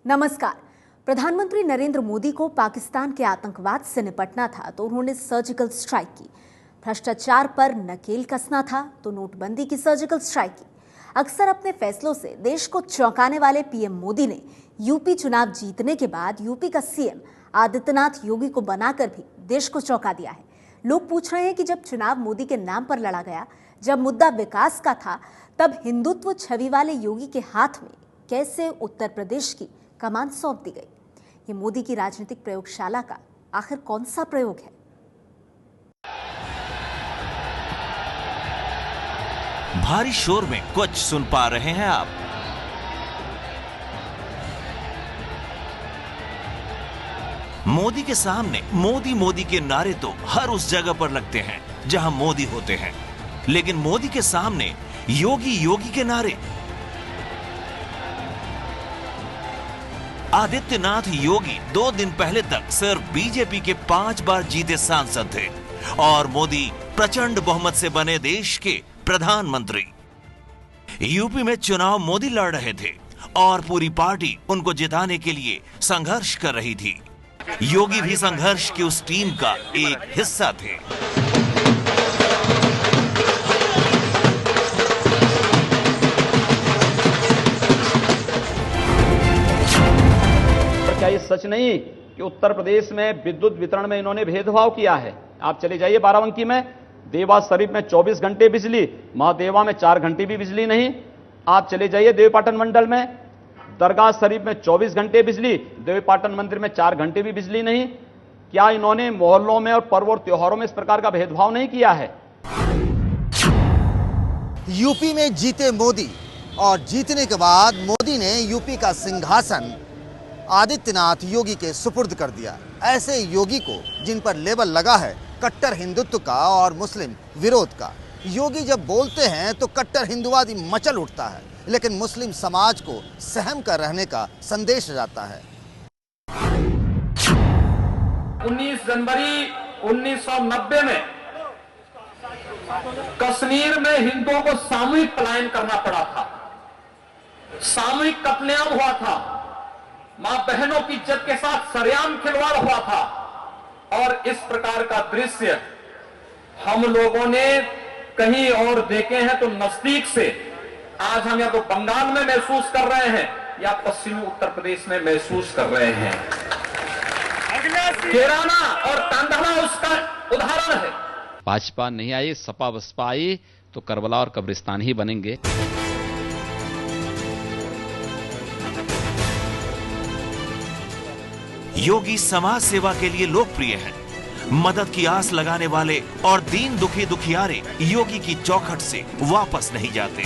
नमस्कार। प्रधानमंत्री नरेंद्र मोदी को पाकिस्तान के आतंकवाद से निपटना था तो उन्होंने सर्जिकल स्ट्राइक की। भ्रष्टाचार पर नकेल कसना था तो नोटबंदी की सर्जिकल स्ट्राइक की। अक्सर अपने फैसलों से देश को चौंकाने वाले पीएम मोदी ने यूपी चुनाव जीतने के बाद यूपी का सीएम आदित्यनाथ योगी को बनाकर भी देश को चौंका दिया है। लोग पूछ रहे हैं कि जब चुनाव मोदी के नाम पर लड़ा गया, जब मुद्दा विकास का था, तब हिंदुत्व छवि वाले योगी के हाथ में कैसे उत्तर प्रदेश की कमान सौंप दी गई। ये मोदी की राजनीतिक प्रयोगशाला का आखिर कौन सा प्रयोग है? भारी शोर में कुछ सुन पा रहे हैं आप। मोदी के सामने मोदी मोदी के नारे तो हर उस जगह पर लगते हैं जहां मोदी होते हैं, लेकिन मोदी के सामने योगी योगी के नारे। आदित्यनाथ योगी 2 दिन पहले तक सिर्फ बीजेपी के 5 बार जीते सांसद थे और मोदी प्रचंड बहुमत से बने देश के प्रधानमंत्री। यूपी में चुनाव मोदी लड़ रहे थे और पूरी पार्टी उनको जिताने के लिए संघर्ष कर रही थी। योगी भी संघर्ष की उस टीम का एक हिस्सा थे। क्या ये सच नहीं कि उत्तर प्रदेश में विद्युत वितरण में इन्होंने भेदभाव किया है? आप चले जाइए बाराबंकी में, देवा शरीफ में 24 घंटे बिजली, महादेवा में 4 घंटे भी बिजली नहीं। आप चले जाइए देवीपाटन मंडल में, दरगाह शरीफ में 24 घंटे बिजली, देवीपाटन मंदिर में 4 घंटे भी बिजली नहीं। क्या इन्होंने मोहल्लों में और पर्व और त्योहारों में इस प्रकार का भेदभाव नहीं किया है? यूपी में जीते मोदी और जीतने के बाद मोदी ने यूपी का सिंहासन आदित्यनाथ योगी के सुपुर्द कर दिया। ऐसे योगी को जिन पर लेबल लगा है कट्टर हिंदुत्व का और मुस्लिम विरोध का। योगी जब बोलते हैं तो कट्टर हिंदुवादी मचल उठता है, लेकिन मुस्लिम समाज को सहम कर रहने का संदेश जाता है। 19 जनवरी 1990 में कश्मीर में हिंदुओं को सामूहिक पलायन करना पड़ा था, सामूहिक कत्लेआम हुआ था, मां बहनों की इज्जत के साथ सरेआम खिलवाड़ हुआ था। और इस प्रकार का दृश्य हम लोगों ने कहीं और देखे हैं तो नजदीक से आज हम या तो बंगाल में महसूस कर रहे हैं या पश्चिमी उत्तर प्रदेश में महसूस कर रहे हैं। केराना और कांधला उसका उदाहरण है। भाजपा नहीं आई, सपा बसपा आई तो करबला और कब्रिस्तान ही बनेंगे। योगी समाज सेवा के लिए लोकप्रिय हैं। मदद की आस लगाने वाले और दीन दुखी दुखियारे योगी की चौखट से वापस नहीं जाते।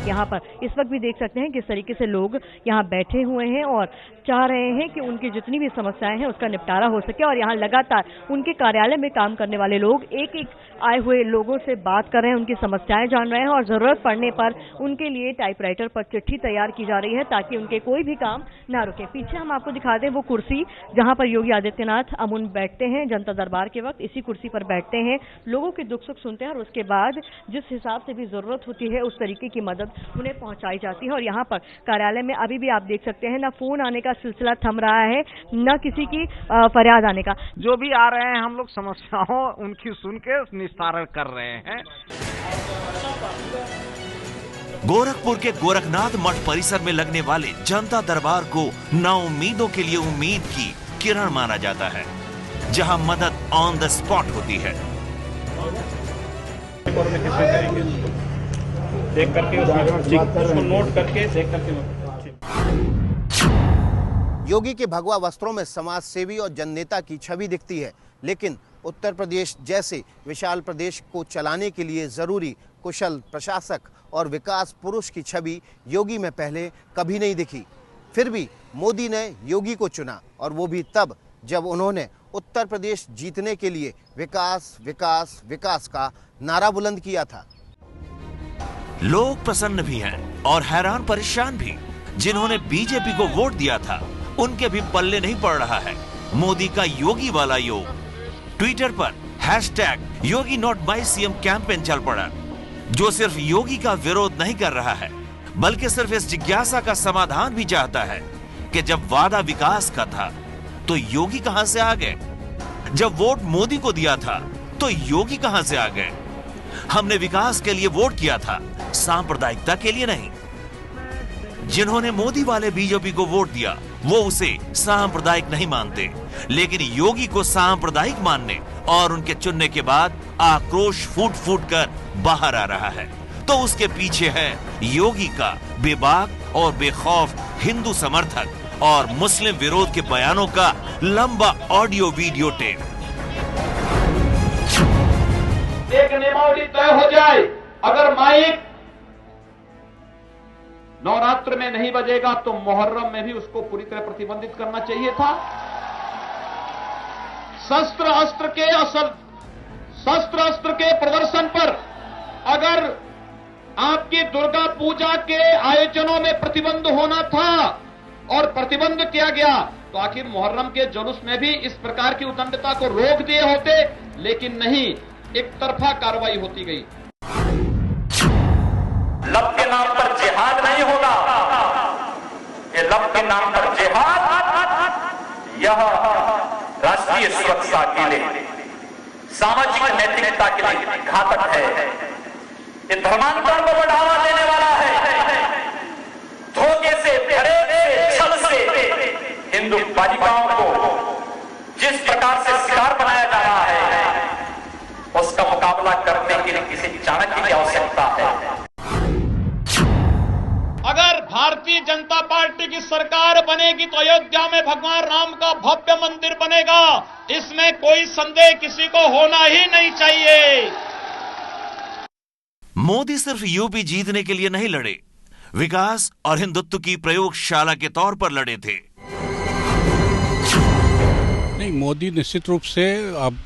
यहाँ पर इस वक्त भी देख सकते हैं किस तरीके से लोग यहाँ बैठे हुए हैं और चाह रहे हैं कि उनकी जितनी भी समस्याएं हैं उसका निपटारा हो सके। और यहाँ लगातार उनके कार्यालय में काम करने वाले लोग एक एक आए हुए लोगों से बात कर रहे हैं, उनकी समस्याएं जान रहे हैं और जरूरत पड़ने पर उनके लिए टाइपराइटर पर चिट्ठी तैयार की जा रही है ताकि उनके कोई भी काम ना रुके। पीछे हम आपको दिखाते हैं वो कुर्सी जहाँ पर योगी आदित्यनाथ अमून बैठते हैं। जनता दरबार के वक्त इसी कुर्सी पर बैठते हैं, लोगों के दुख सुख सुनते हैं और उसके बाद जिस हिसाब से भी जरूरत होती है उस तरीके की मदद उन्हें पहुंचाई जाती है। और यहाँ पर कार्यालय में अभी भी आप देख सकते हैं ना फोन आने का सिलसिला थम रहा है, न किसी की फरियाद आने का। जो भी आ रहे हैं हम लोग समस्याओं उनकी सुन के निस्तारण कर रहे हैं। गोरखपुर के गोरखनाथ मठ परिसर में लगने वाले जनता दरबार को नाउम्मीदों के लिए उम्मीद की किरण माना जाता है, जहां मदद ऑन द स्पॉट होती है। देख करके उसको नोट करके देख करके। योगी के भगवा वस्त्रों में समाज सेवी और जननेता की छवि दिखती है, लेकिन उत्तर प्रदेश जैसे विशाल प्रदेश को चलाने के लिए जरूरी कुशल प्रशासक और विकास पुरुष की छवि योगी में पहले कभी नहीं दिखी। फिर भी मोदी ने योगी को चुना, और वो भी तब जब उन्होंने उत्तर प्रदेश जीतने के लिए विकास विकास विकास का नारा बुलंद किया था। लोग प्रसन्न भी हैं और हैरान परेशान भी। जिन्होंने बीजेपी को वोट दिया था उनके भी पल्ले नहीं पड़ रहा है मोदी का योगी वाला योग। ट्विटर पर #योगी नॉट माई सीएम कैंपेन चल पड़ा, जो सिर्फ योगी का विरोध नहीं कर रहा है बल्कि सिर्फ इस जिज्ञासा का समाधान भी चाहता है कि जब वादा विकास का था तो योगी कहां से आ गए? जब वोट मोदी को दिया था तो योगी कहां से आ गए? हमने विकास के लिए वोट किया था, सांप्रदायिकता के लिए नहीं। जिन्होंने मोदी वाले बीजेपी को वोट दिया वो उसे सांप्रदायिक नहीं मानते, लेकिन योगी को सांप्रदायिक मानने और उनके चुनने के बाद आक्रोश फूट फूट कर बाहर आ रहा है। तो उसके पीछे है योगी का बेबाक और बेखौफ हिंदू समर्थक और मुस्लिम विरोध के बयानों का लंबा ऑडियो वीडियो टेप। एक नियमावली तय हो जाए, अगर माइक नवरात्र में नहीं बजेगा तो मुहर्रम में भी उसको पूरी तरह प्रतिबंधित करना चाहिए था। शस्त्र अस्त्र के प्रदर्शन पर अगर आपकी दुर्गा पूजा के आयोजनों में प्रतिबंध होना था और प्रतिबंध किया गया तो आखिर मुहर्रम के जुलूस में भी इस प्रकार की उदंडता को रोक दिए होते, लेकिन नहीं, एक तरफा कार्रवाई होती गई। लब के नाम पर जिहाद नहीं होगा, ये लब के नाम पर जिहाद यह राष्ट्रीय सुरक्षा के लिए, सामाजिक नैतिकता के लिए घातक है। ये धर्मांतरण को बढ़ावा देने वाला है। धोखे से, फरेब से, छल से हिंदू बालिकाओं को जिस प्रकार से शिकार बनाया जा रहा है उसका मुकाबला करने के लिए किसी चाणक्य की आवश्यकता है। अगर भारतीय जनता पार्टी की सरकार बनेगी तो अयोध्या में भगवान राम का भव्य मंदिर बनेगा, इसमें कोई संदेह किसी को होना ही नहीं चाहिए। मोदी सिर्फ यूपी जीतने के लिए नहीं लड़े, विकास और हिंदुत्व की प्रयोगशाला के तौर पर लड़े थे। नहीं, मोदी निश्चित रूप से अब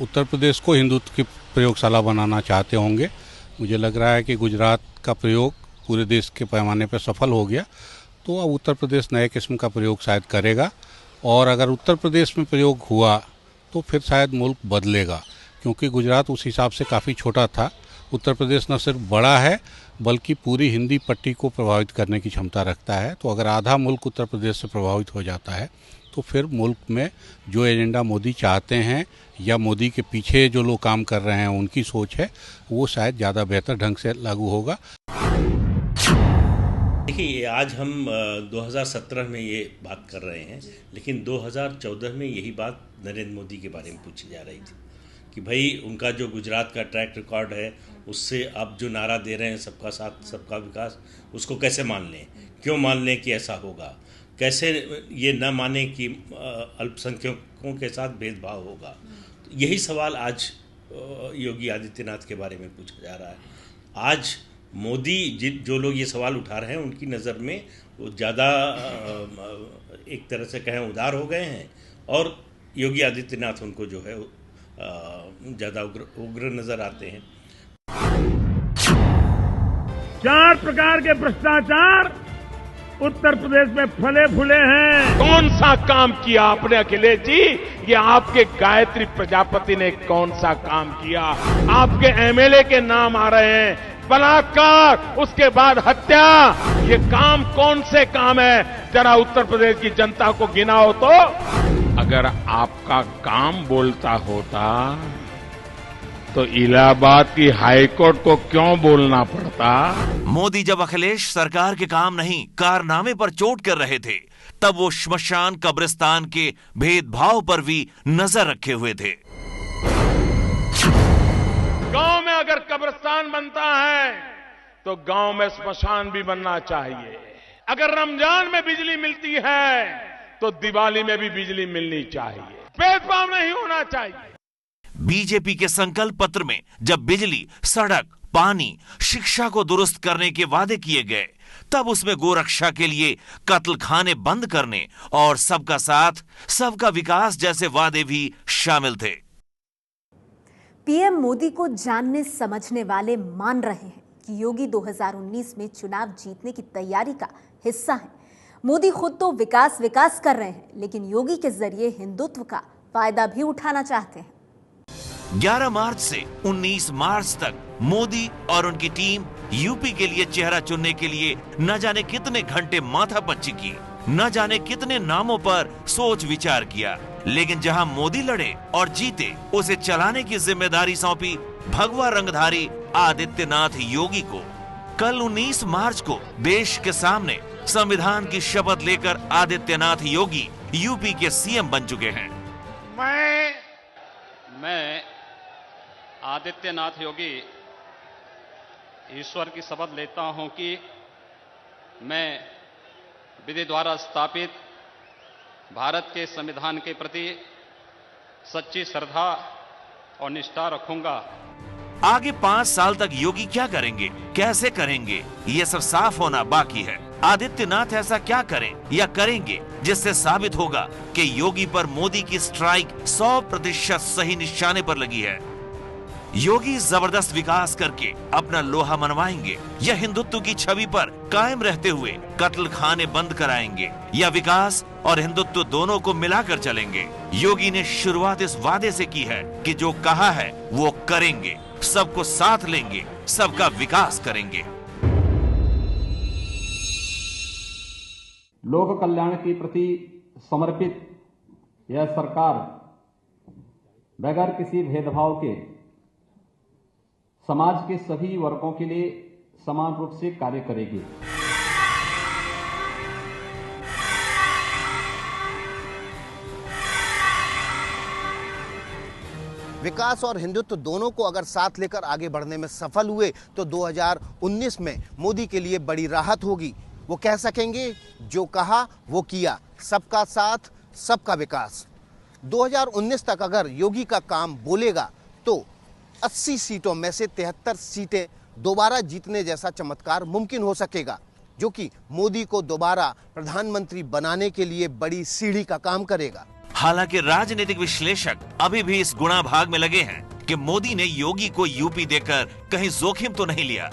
उत्तर प्रदेश को हिंदुत्व की प्रयोगशाला बनाना चाहते होंगे। मुझे लग रहा है कि गुजरात का प्रयोग पूरे देश के पैमाने पर सफल हो गया, तो अब उत्तर प्रदेश नए किस्म का प्रयोग शायद करेगा, और अगर उत्तर प्रदेश में प्रयोग हुआ तो फिर शायद मुल्क बदलेगा, क्योंकि गुजरात उस हिसाब से काफ़ी छोटा था। उत्तर प्रदेश न सिर्फ बड़ा है बल्कि पूरी हिंदी पट्टी को प्रभावित करने की क्षमता रखता है। तो अगर आधा मुल्क उत्तर प्रदेश से प्रभावित हो जाता है तो फिर मुल्क में जो एजेंडा मोदी चाहते हैं या मोदी के पीछे जो लोग काम कर रहे हैं उनकी सोच है, वो शायद ज़्यादा बेहतर ढंग से लागू होगा। देखिए, आज हम 2017 में ये बात कर रहे हैं, लेकिन 2014 में यही बात नरेंद्र मोदी के बारे में पूछी जा रही थी कि भाई उनका जो गुजरात का ट्रैक रिकॉर्ड है उससे अब जो नारा दे रहे हैं सबका साथ सबका विकास, उसको कैसे मान लें, क्यों मान लें कि ऐसा होगा, कैसे ये न माने कि अल्पसंख्यकों के साथ भेदभाव होगा। तो यही सवाल आज योगी आदित्यनाथ के बारे में पूछा जा रहा है। आज मोदी जो लोग ये सवाल उठा रहे हैं उनकी नज़र में वो ज़्यादा एक तरह से कहें उदार हो गए हैं, और योगी आदित्यनाथ उनको जो है ज़्यादा उग्र नज़र आते हैं। 4 प्रकार के भ्रष्टाचार उत्तर प्रदेश में फले फूले हैं। कौन सा काम किया आपने अखिलेश जी? ये आपके गायत्री प्रजापति ने कौन सा काम किया? आपके एमएलए के नाम आ रहे हैं, बलात्कार, उसके बाद हत्या। ये काम कौन से काम है? जरा उत्तर प्रदेश की जनता को गिनाओ तो। अगर आपका काम बोलता होता तो इलाहाबाद की हाईकोर्ट को क्यों बोलना पड़ता? मोदी जब अखिलेश सरकार के काम नहीं कारनामे पर चोट कर रहे थे, तब वो श्मशान कब्रिस्तान के भेदभाव पर भी नजर रखे हुए थे। गांव में अगर कब्रिस्तान बनता है तो गांव में श्मशान भी बनना चाहिए। अगर रमजान में बिजली मिलती है तो दिवाली में भी बिजली मिलनी चाहिए। भेदभाव नहीं होना चाहिए। बीजेपी के संकल्प पत्र में जब बिजली, सड़क, पानी, शिक्षा को दुरुस्त करने के वादे किए गए, तब उसमें गोरक्षा के लिए कत्ल खाने बंद करने और सबका साथ सबका विकास जैसे वादे भी शामिल थे। पीएम मोदी को जानने समझने वाले मान रहे हैं कि योगी 2019 में चुनाव जीतने की तैयारी का हिस्सा हैं। मोदी खुद तो विकास कर रहे हैं, लेकिन योगी के जरिए हिंदुत्व का फायदा भी उठाना चाहते हैं। 11 मार्च से 19 मार्च तक मोदी और उनकी टीम यूपी के लिए चेहरा चुनने के लिए न जाने कितने घंटे माथापच्ची की, न जाने कितने नामों पर सोच विचार किया, लेकिन जहां मोदी लड़े और जीते उसे चलाने की जिम्मेदारी सौंपी भगवा रंगधारी आदित्यनाथ योगी को। कल 19 मार्च को देश के सामने संविधान की शपथ लेकर आदित्यनाथ योगी यूपी के सीएम बन चुके हैं। मैं आदित्यनाथ योगी ईश्वर की शपथ लेता हूं कि मैं विधि द्वारा स्थापित भारत के संविधान के प्रति सच्ची श्रद्धा और निष्ठा रखूंगा। आगे 5 साल तक योगी क्या करेंगे, कैसे करेंगे, ये सब साफ होना बाकी है। आदित्यनाथ ऐसा क्या करें या करेंगे जिससे साबित होगा कि योगी पर मोदी की स्ट्राइक 100% सही निशाने पर लगी है। योगी जबरदस्त विकास करके अपना लोहा मनवाएंगे या हिंदुत्व की छवि पर कायम रहते हुए कत्ल खाने बंद कराएंगे या विकास और हिंदुत्व दोनों को मिलाकर चलेंगे। योगी ने शुरुआत इस वादे से की है कि जो कहा है वो करेंगे, सबको साथ लेंगे, सबका विकास करेंगे। लोक कल्याण के प्रति समर्पित यह सरकार बगैर किसी भेदभाव के समाज के सभी वर्गों के लिए समान रूप से कार्य करेगी। विकास और हिंदुत्व दोनों को अगर साथ लेकर आगे बढ़ने में सफल हुए तो 2019 में मोदी के लिए बड़ी राहत होगी। वो कह सकेंगे जो कहा वो किया, सबका साथ सबका विकास। 2019 तक अगर योगी का काम बोलेगा तो 80 सीटों में से 73 सीटें दोबारा जीतने जैसा चमत्कार मुमकिन हो सकेगा, जो कि मोदी को दोबारा प्रधानमंत्री बनाने के लिए बड़ी सीढ़ी का काम करेगा। हालांकि राजनीतिक विश्लेषक अभी भी इस गुणा भाग में लगे हैं कि मोदी ने योगी को यूपी देकर कहीं जोखिम तो नहीं लिया।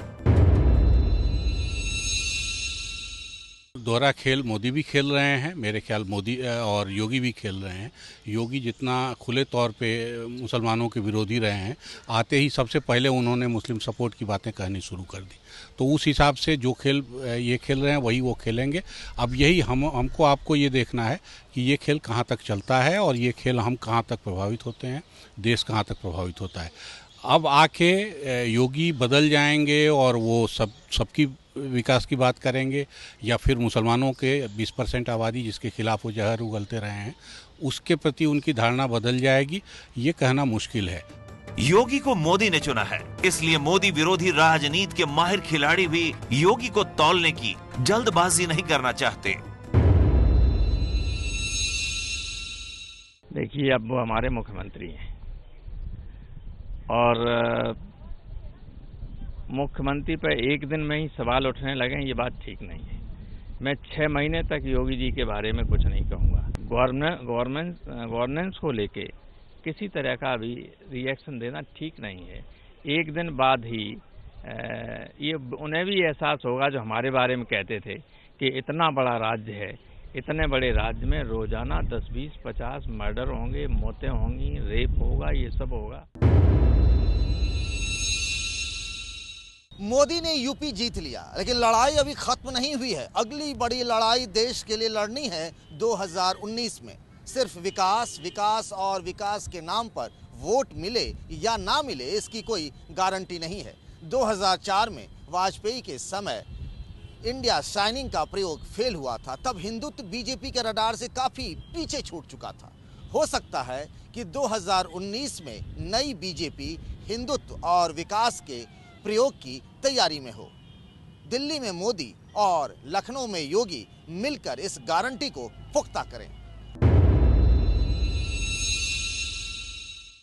दोहरा खेल मोदी भी खेल रहे हैं, मेरे ख्याल मोदी और योगी भी खेल रहे हैं। योगी जितना खुले तौर पे मुसलमानों के विरोधी रहे हैं, आते ही सबसे पहले उन्होंने मुस्लिम सपोर्ट की बातें कहनी शुरू कर दी, तो उस हिसाब से जो खेल ये खेल रहे हैं वही वो खेलेंगे। अब यही हमको आपको ये देखना है कि ये खेल कहाँ तक चलता है और ये खेल हम कहाँ तक प्रभावित होते हैं, देश कहाँ तक प्रभावित होता है। अब आके योगी बदल जाएंगे और वो सबकी विकास की बात करेंगे, या फिर मुसलमानों के 20% आबादी जिसके खिलाफ वो जहर उगलते रहे हैं उसके प्रति उनकी धारणा बदल जाएगी, ये कहना मुश्किल है। योगी को मोदी ने चुना है, इसलिए मोदी विरोधी राजनीति के माहिर खिलाड़ी भी योगी को तौलने की जल्दबाजी नहीं करना चाहते। देखिए, अब वो हमारे मुख्यमंत्री हैं और मुख्यमंत्री पर एक दिन में ही सवाल उठने लगे, ये बात ठीक नहीं है। मैं 6 महीने तक योगी जी के बारे में कुछ नहीं कहूँगा। गवर्नेंस को लेके किसी तरह का भी रिएक्शन देना ठीक नहीं है। एक दिन बाद ही ये उन्हें भी एहसास होगा जो हमारे बारे में कहते थे कि इतना बड़ा राज्य है, इतने बड़े राज्य में रोजाना 10, 20, 50 मर्डर होंगे, मौतें होंगी, रेप होगा, ये सब होगा। मोदी ने यूपी जीत लिया, लेकिन लड़ाई अभी खत्म नहीं हुई है। अगली बड़ी लड़ाई देश के लिए लड़नी है 2019 में। सिर्फ विकास, विकास और विकास के नाम पर वोट मिले या ना मिले इसकी कोई गारंटी नहीं है। 2004 में वाजपेयी के समय इंडिया शाइनिंग का प्रयोग फेल हुआ था, तब हिंदुत्व बीजेपी के रडार से काफी पीछे छूट चुका था। हो सकता है कि 2019 में नई बीजेपी हिंदुत्व और विकास के प्रयोग की तैयारी में हो। दिल्ली में मोदी और लखनऊ में योगी मिलकर इस गारंटी को पुख्ता करें।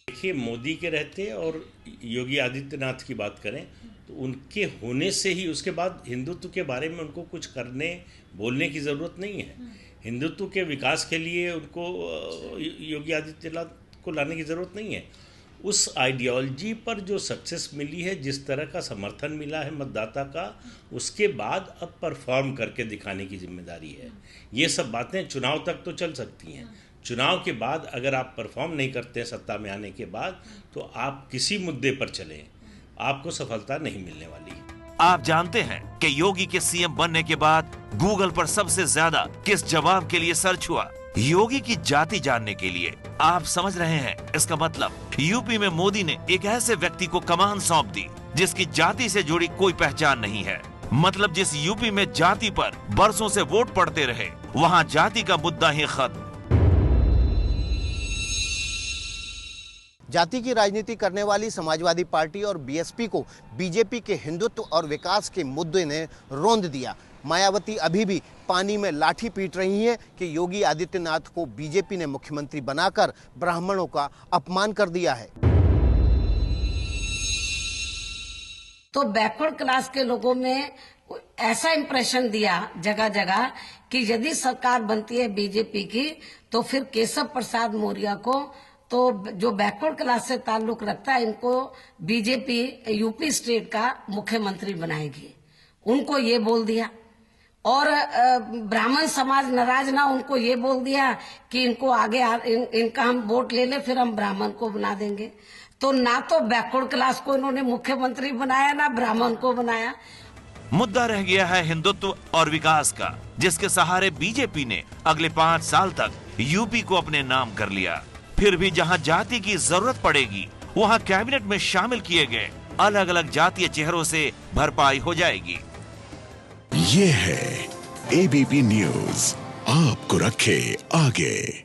देखिए, मोदी के रहते और योगी आदित्यनाथ की बात करें तो उनके होने से ही उसके बाद हिंदुत्व के बारे में उनको कुछ करने बोलने की ज़रूरत नहीं है। हिंदुत्व के विकास के लिए उनको योगी आदित्यनाथ को लाने की ज़रूरत नहीं है। उस आइडियोलॉजी पर जो सक्सेस मिली है, जिस तरह का समर्थन मिला है मतदाता का, उसके बाद अब परफॉर्म करके दिखाने की जिम्मेदारी है। ये सब बातें चुनाव तक तो चल सकती हैं, चुनाव के बाद अगर आप परफॉर्म नहीं करते हैं सत्ता में आने के बाद, तो आप किसी मुद्दे पर चलें, आपको सफलता नहीं मिलने वाली। आप जानते हैं कि योगी के सीएम बनने के बाद गूगल पर सबसे ज्यादा किस जवाब के लिए सर्च हुआ? योगी की जाति जानने के लिए। आप समझ रहे हैं इसका मतलब? यूपी में मोदी ने एक ऐसे व्यक्ति को कमान सौंप दी जिसकी जाति से जुड़ी कोई पहचान नहीं है। मतलब जिस यूपी में जाति पर बरसों से वोट पड़ते रहे, वहां जाति का मुद्दा ही खत्म। जाति की राजनीति करने वाली समाजवादी पार्टी और बीएसपी को बीजेपी के हिंदुत्व और विकास के मुद्दे ने रौंद दिया। मायावती अभी भी पानी में लाठी पीट रही हैं कि योगी आदित्यनाथ को बीजेपी ने मुख्यमंत्री बनाकर ब्राह्मणों का अपमान कर दिया है। तो बैकवर्ड क्लास के लोगों में ऐसा इंप्रेशन दिया जगह जगह कि यदि सरकार बनती है बीजेपी की, तो फिर केशव प्रसाद मौर्य को, तो जो बैकवर्ड क्लास से ताल्लुक रखता है, इनको बीजेपी यूपी स्टेट का मुख्यमंत्री बनाएगी। उनको ये बोल दिया। और ब्राह्मण समाज नाराज ना, उनको ये बोल दिया कि इनको आगे इनका हम वोट ले ले, फिर हम ब्राह्मण को बना देंगे। तो ना तो बैकवर्ड क्लास को इन्होंने मुख्यमंत्री बनाया, ना ब्राह्मण को बनाया। मुद्दा रह गया है हिंदुत्व और विकास का, जिसके सहारे बीजेपी ने अगले 5 साल तक यूपी को अपने नाम कर लिया। फिर भी जहां जाति की जरूरत पड़ेगी, वहां कैबिनेट में शामिल किए गए अलग अलग जातीय चेहरों से भरपाई हो जाएगी। ये है एबीपी न्यूज, आपको रखे आगे।